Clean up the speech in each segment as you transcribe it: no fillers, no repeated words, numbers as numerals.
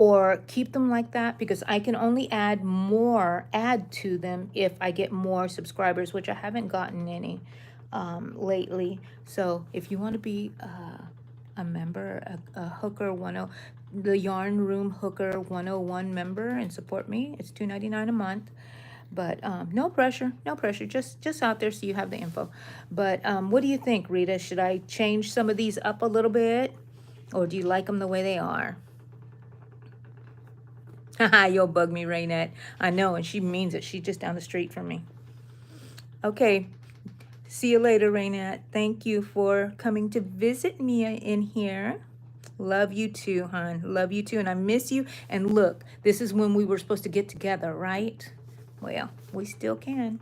or keep them like that, because I can only add to them if I get more subscribers, which I haven't gotten any lately. So if you want to be a member, a Hooker 10, the Yarn Room Hooker 101 member, and support me, it's $2.99 a month. But no pressure, no pressure. Just out there so you have the info. But what do you think, Rita? Should I change some of these up a little bit, or do you like them the way they are? Haha, you'll bug me, Raynette. I know, and she means it. She's just down the street from me. Okay, see you later, Raynette. Thank you for coming to visit me in here. Love you too, hon. Love you too, and I miss you. And look, this is when we were supposed to get together, right? Well, we still can.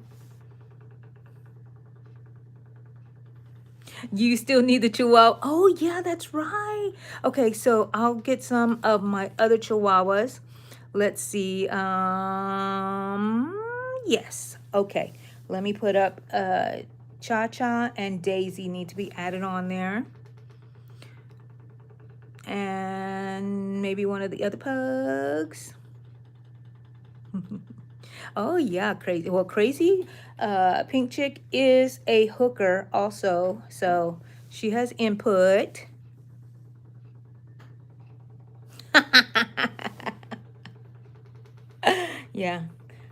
You still need the chihuahua. Oh, yeah, that's right. Okay, so I'll get some of my other chihuahuas. Let's see. Yes. Okay. Let me put up Cha-Cha and Daisy need to be added on there. And maybe one of the other pugs. Oh, yeah, Crazy. Well, Crazy Pink Chick is a hooker also, so she has input. Yeah,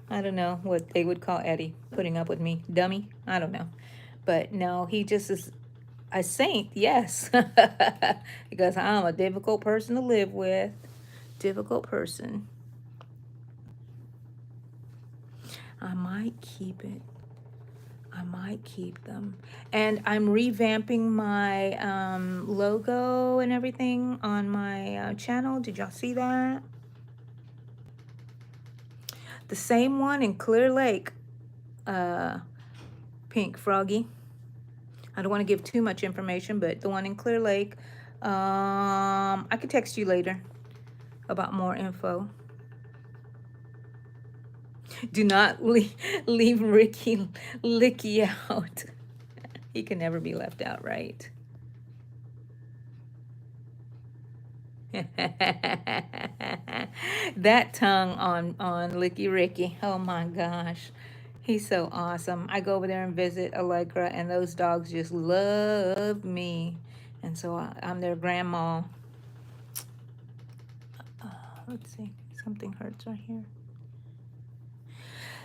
I don't know what they would call Eddie, putting up with me. Dummy? I don't know. But no, he just is a saint, yes. Because I'm a difficult person to live with. Difficult person. I might keep it. I might keep them. And I'm revamping my logo and everything on my channel. Did y'all see that? The same one in Clear Lake, Pink Froggy. I don't want to give too much information, but the one in Clear Lake, I could text you later about more info. Do not leave Ricky Licky out. He can never be left out, right? That tongue on Licky Ricky. Oh my gosh. He's so awesome. I go over there and visit Allegra, and those dogs just love me. And so I'm their grandma. Let's see. Something hurts right here.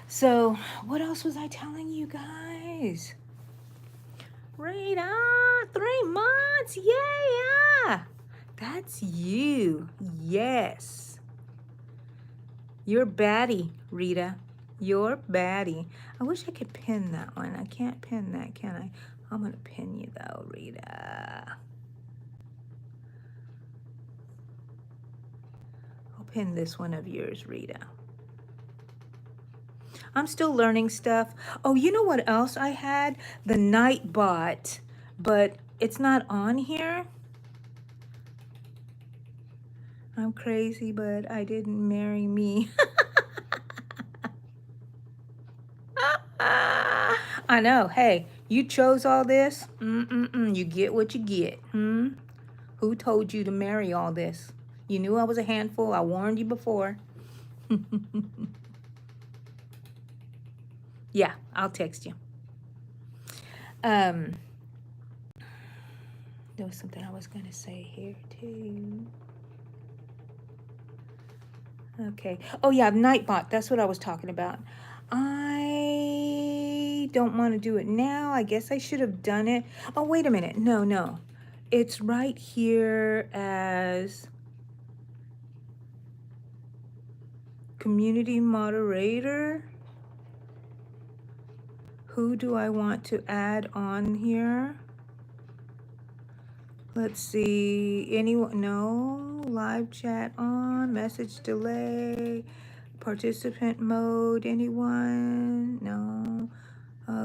So, what else was I telling you guys? Rita, 3 months. Yeah. That's you. Yes. You're baddie, Rita. You're baddie. I wish I could pin that one. I can't pin that, can I? I'm going to pin you, though, Rita. I'll pin this one of yours, Rita. I'm still learning stuff. Oh, you know what else I had? The Nightbot, but it's not on here. I'm crazy, but I didn't marry me. I know. Hey, you chose all this. You get what you get. Who told you to marry all this? You knew I was a handful. I warned you before. Yeah, I'll text you. There was something I was going to say here, too. Okay. Oh, yeah, Nightbot. That's what I was talking about. I don't want to do it now. I guess I should have done it. Oh, wait a minute. No. It's right here as community moderator. Who do I want to add on here? Let's see. Anyone? No. Live chat on. Message delay. Participant mode. Anyone? No.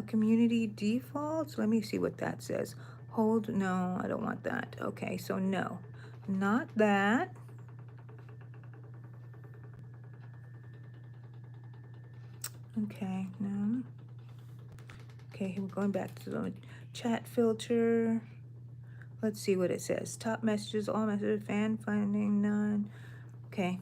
Community defaults. Let me see what that says. Hold. No, I don't want that. Okay, so no. Not that. Okay, no. Okay, we're going back to the chat filter. Let's see what it says. Top messages, all messages, fan finding, none. Okay.